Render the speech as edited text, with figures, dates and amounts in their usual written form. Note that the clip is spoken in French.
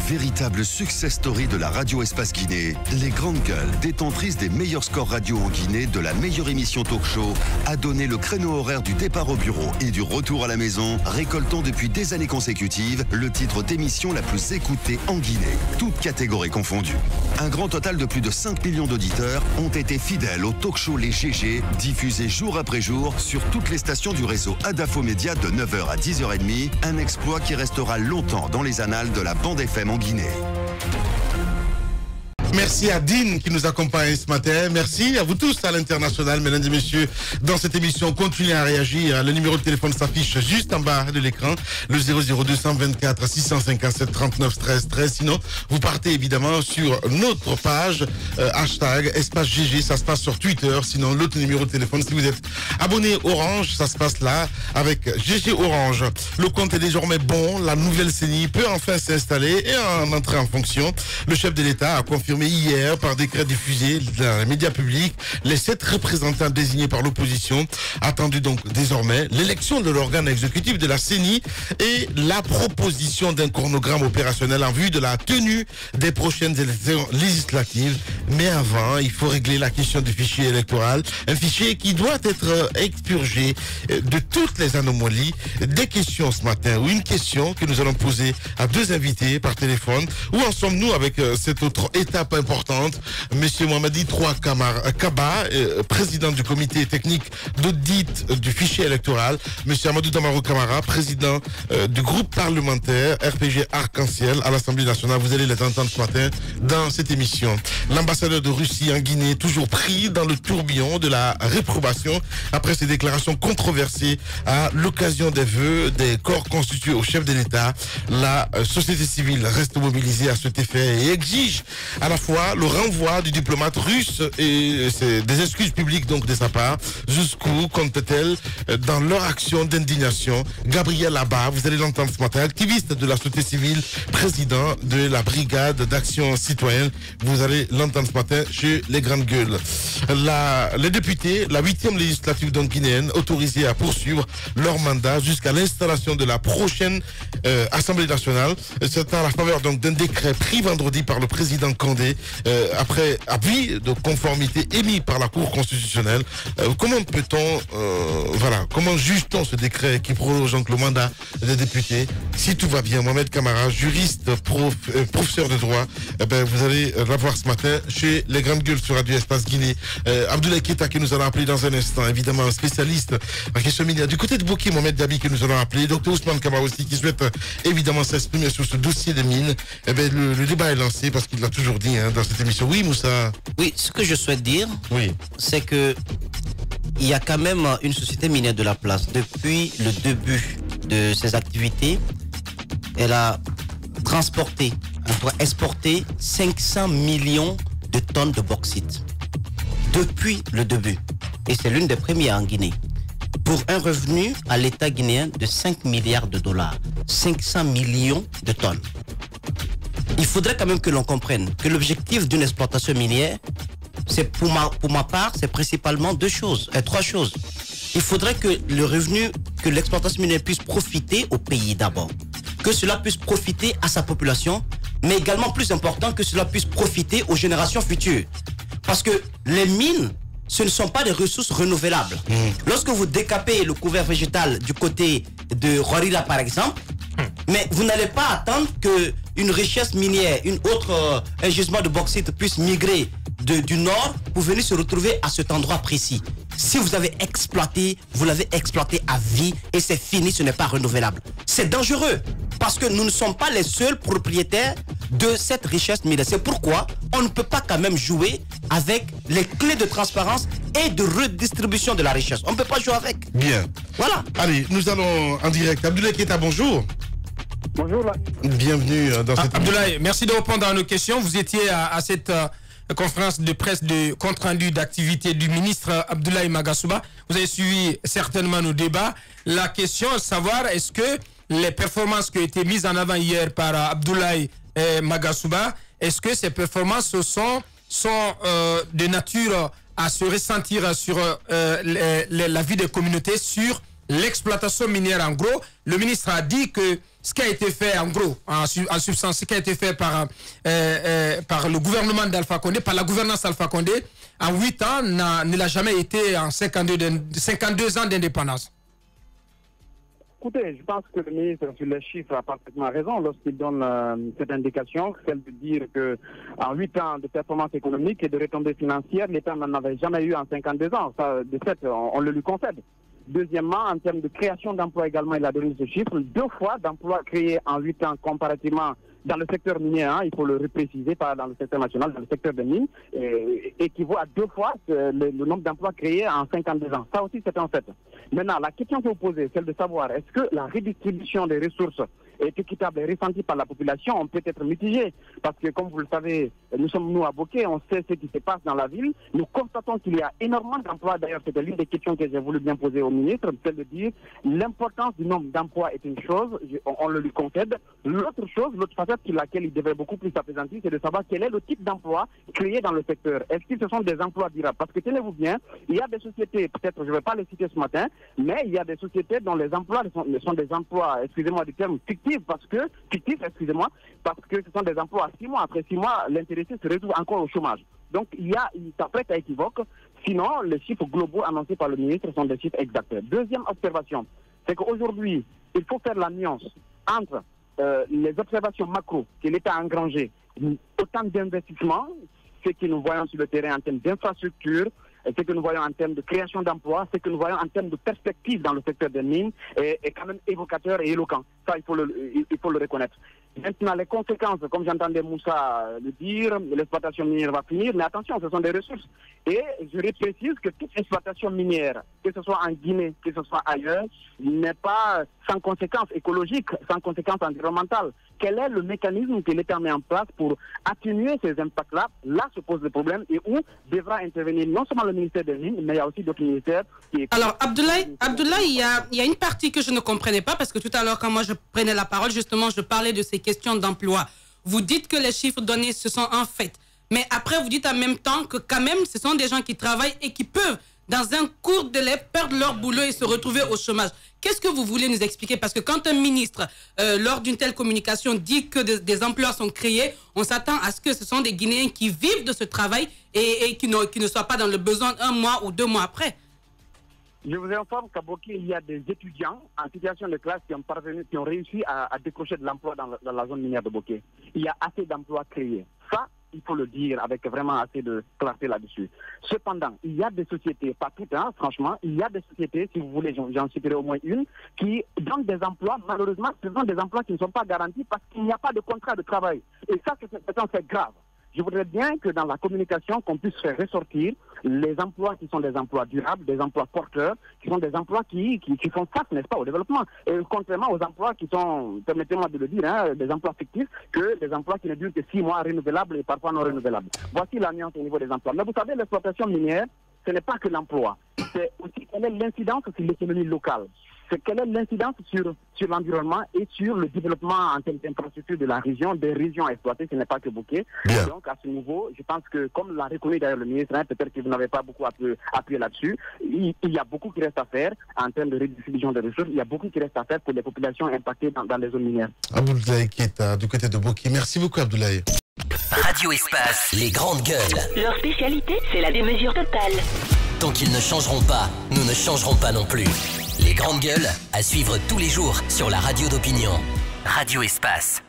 Véritable success story de la radio Espace Guinée, les Grandes Gueules, détentrices des meilleurs scores radio en Guinée, de la meilleure émission talk show, a donné le créneau horaire du départ au bureau et du retour à la maison, récoltant depuis des années consécutives le titre d'émission la plus écoutée en Guinée, toutes catégories confondues. Un grand total de plus de 5 millions d'auditeurs ont été fidèles au talk show Les GG, diffusé jour après jour sur toutes les stations du réseau Adafo Média de 9h à 10h30, un exploit qui restera longtemps dans les annales de la bande FM en Guinée. Merci à Dean qui nous accompagne ce matin. Merci à vous tous à l'international, mesdames et messieurs. Dans cette émission, continuez à réagir. Le numéro de téléphone s'affiche juste en bas de l'écran, le 00224 657 39 13 13. Sinon, vous partez évidemment sur notre page hashtag Espace GG. Ça se passe sur Twitter. Sinon, l'autre numéro de téléphone, si vous êtes abonné Orange, ça se passe là avec GG Orange. Le compte est désormais bon. La nouvelle CENI peut enfin s'installer et en entrer en fonction. Le chef de l'État a confirmé hier par décret diffusé dans les médias publics les 7 représentants désignés par l'opposition. Attendu donc désormais l'élection de l'organe exécutif de la CENI et la proposition d'un chronogramme opérationnel en vue de la tenue des prochaines élections législatives. Mais avant, il faut régler la question du fichier électoral, un fichier qui doit être expurgé de toutes les anomalies. Des questions ce matin, ou une question que nous allons poser à 2 invités par téléphone. Où en sommes-nous avec cette autre étape importante? Monsieur Mohamedi Kaba, président du comité technique d'audit du fichier électoral. Monsieur Amadou Damaro Kamara, président du groupe parlementaire RPG Arc-en-Ciel à l'Assemblée nationale. Vous allez les entendre ce matin dans cette émission. L'ambassadeur de Russie en Guinée, toujours pris dans le tourbillon de la réprobation après ses déclarations controversées à l'occasion des vœux des corps constitués au chef de l'État. La société civile reste mobilisée à cet effet et exige à la fois le renvoi du diplomate russe et des excuses publiques donc de sa part. Jusqu'où compte-t-elle dans leur action d'indignation? Gabriel Abba, vous allez l'entendre ce matin, activiste de la société civile, président de la brigade d'action citoyenne. Vous allez l'entendre ce matin chez les Grandes Gueules. Les députés, la 8e législative donc guinéenne, autorisés à poursuivre leur mandat jusqu'à l'installation de la prochaine Assemblée nationale. C'est à la faveur donc d'un décret pris vendredi par le président Kandé après avis de conformité émis par la Cour constitutionnelle. Comment peut-on, comment juge-t-on ce décret qui prolonge donc le mandat des députés? Si tout va bien, Mohamed Kamara, juriste, professeur de droit, vous allez l'avoir ce matin chez les Grandes Gueules sur Radio Espace Guinée. Abdoulaye Keita que nous allons appeler dans un instant, évidemment un spécialiste en question minière. Du côté de Boki, Mohamed Dabi que nous allons appeler, Dr Ousmane Kaba aussi qui souhaite évidemment s'exprimer sur ce dossier des mines. Le débat est lancé parce qu'il l'a toujours dit dans cette émission. Oui, Moussa? Oui, ce que je souhaite dire, oui, c'est que il y a quand même une société minière de la place. Depuis le début de ses activités, elle a exporté 500 millions de tonnes de bauxite. Depuis le début. Et c'est l'une des premières en Guinée. Pour un revenu à l'État guinéen de 5 milliards de dollars. 500 millions de tonnes. Il faudrait quand même que l'on comprenne que l'objectif d'une exploitation minière, c'est pour ma part, c'est principalement 3 choses. Il faudrait que le revenu, que l'exploitation minière puisse profiter au pays d'abord. Que cela puisse profiter à sa population, mais également plus important que cela puisse profiter aux générations futures. Parce que les mines, ce ne sont pas des ressources renouvelables. Lorsque vous décapez le couvert végétal du côté de Rorila par exemple, mais vous n'allez pas attendre qu'une richesse minière, un gisement de bauxite puisse migrer du nord pour venir se retrouver à cet endroit précis. Si vous avez exploité, vous l'avez exploité à vie et c'est fini, ce n'est pas renouvelable. C'est dangereux parce que nous ne sommes pas les seuls propriétaires de cette richesse minière. C'est pourquoi on ne peut pas quand même jouer avec les clés de transparence et de redistribution de la richesse. On ne peut pas jouer avec. Bien. Voilà. Allez, nous allons en direct. Abdoulaye Keita, bonjour. Bonjour. Bienvenue dans cette... Abdoulaye, merci de répondre à nos questions. Vous étiez à cette conférence de presse de compte-rendu d'activité du ministre Abdoulaye Magasuba. Vous avez suivi certainement nos débats. La question est de savoir est-ce que les performances qui ont été mises en avant hier par Abdoulaye Magasuba, est-ce que ces performances sont de nature à se ressentir sur la vie des communautés, sur l'exploitation minière? En gros, le ministre a dit que ce qui a été fait, en gros, en substance, ce qui a été fait par le gouvernement d'Alpha Condé, par la gouvernance Alpha Condé, en 8 ans, ne l'a jamais été en 52 ans d'indépendance. Écoutez, je pense que le ministre sur les chiffres a parfaitement raison lorsqu'il donne cette indication, celle de dire qu'en 8 ans de performance économique et de retombées financières, l'État n'en avait jamais eu en 52 ans. Ça, de fait, on le lui concède. Deuxièmement, en termes de création d'emplois également, il a donné ce chiffre. 2 fois d'emplois créés en 8 ans comparativement dans le secteur minier, hein, il faut le repréciser, pas dans le secteur national, dans le secteur des mines, équivaut à 2 fois le nombre d'emplois créés en 52 ans. Ça aussi, c'est un fait. Maintenant, la question que vous posez, celle de savoir, est-ce que la redistribution des ressources est équitable et ressentie par la population, on peut être mitigé. Parce que, comme vous le savez, nous sommes, nous, à Bokeh, on sait ce qui se passe dans la ville. Nous constatons qu'il y a énormément d'emplois. D'ailleurs, c'était l'une des questions que j'ai voulu bien poser au ministre, celle de dire l'importance du nombre d'emplois est une chose, on le lui concède. L'autre chose, l'autre facette sur laquelle il devrait beaucoup plus s'apaisantir, c'est de savoir quel est le type d'emploi créé dans le secteur. Est-ce que ce sont des emplois durables? Parce que tenez-vous bien, il y a des sociétés, peut-être je ne vais pas les citer ce matin, mais il y a des sociétés dont les emplois sont des emplois, excusez-moi du terme, fictifs, parce que ce sont des emplois à 6 mois. Après 6 mois, l'intéressé se retrouve encore au chômage. Donc il s'apprête à équivoque. Sinon, les chiffres globaux annoncés par le ministre sont des chiffres exacts. Deuxième observation, c'est qu'aujourd'hui, il faut faire la nuance entre les observations macro que l'État a engrangées, autant d'investissements, ce que nous voyons sur le terrain en termes d'infrastructures, ce que nous voyons en termes de création d'emplois, ce que nous voyons en termes de perspectives dans le secteur des mines est quand même évocateur et éloquent. Ça, il faut le reconnaître. Maintenant, les conséquences, comme j'entendais Moussa le dire, l'exploitation minière va finir, mais attention, ce sont des ressources. Et je précise que toute exploitation minière, que ce soit en Guinée, que ce soit ailleurs, n'est pas sans conséquences écologiques, sans conséquences environnementales. Quel est le mécanisme que l'État met en place pour atténuer ces impacts-là? Là se pose le problème et où devra intervenir non seulement le ministère des Mines, mais il y a aussi d'autres ministères. Alors, Abdoulaye, il y a une partie que je ne comprenais pas parce que tout à l'heure, quand moi je prenais la parole, justement, je parlais de ces questions d'emploi. Vous dites que les chiffres donnés, ce sont un fait. Mais après, vous dites en même temps que quand même, ce sont des gens qui travaillent et qui peuvent, dans un court délai, perdre leur boulot et se retrouver au chômage. Qu'est-ce que vous voulez nous expliquer? Parce que quand un ministre, lors d'une telle communication, dit que des emplois sont créés, on s'attend à ce que ce sont des Guinéens qui vivent de ce travail et qui ne soient pas dans le besoin 1 mois ou 2 mois après. Je vous informe qu'à Bokeh, il y a des étudiants en situation de classe qui ont réussi à décrocher de l'emploi dans la zone minière de Bokeh. Il y a assez d'emplois créés. Ça, il faut le dire avec vraiment assez de clarté là-dessus. Cependant, il y a des sociétés, pas toutes, hein, franchement, il y a des sociétés, si vous voulez, j'en citerai au moins une, qui donnent des emplois, malheureusement, ce sont des emplois qui ne sont pas garantis parce qu'il n'y a pas de contrat de travail. Et ça, c'est un fait grave. Je voudrais bien que dans la communication, qu'on puisse faire ressortir les emplois qui sont des emplois durables, des emplois porteurs, qui sont des emplois qui font face, n'est-ce pas, au développement. Et contrairement aux emplois qui sont, permettez-moi de le dire, hein, des emplois fictifs, que des emplois qui ne durent que 6 mois renouvelables et parfois non renouvelables. Voici la nuance au niveau des emplois. Mais vous savez, l'exploitation minière, ce n'est pas que l'emploi. C'est aussi quelle est l'incidence sur l'économie locale. C'est quelle est l'incidence sur l'environnement et sur le développement en termes d'infrastructures de la région, des régions exploitées, ce n'est pas que Bokeh. Donc à ce niveau, je pense que comme l'a reconnu d'ailleurs le ministre, hein, peut-être que vous n'avez pas beaucoup appuyé là-dessus, il y a beaucoup qui reste à faire en termes de redistribution des ressources, il y a beaucoup qui reste à faire pour les populations impactées dans les zones minières. Abdoulaye Keita, du côté de Bokeh. Merci beaucoup Abdoulaye. Radio Espace, les grandes gueules. Leur spécialité, c'est la démesure totale. Tant qu'ils ne changeront pas, nous ne changerons pas non plus. Les grandes gueules, à suivre tous les jours sur la radio d'opinion. Radio Espace.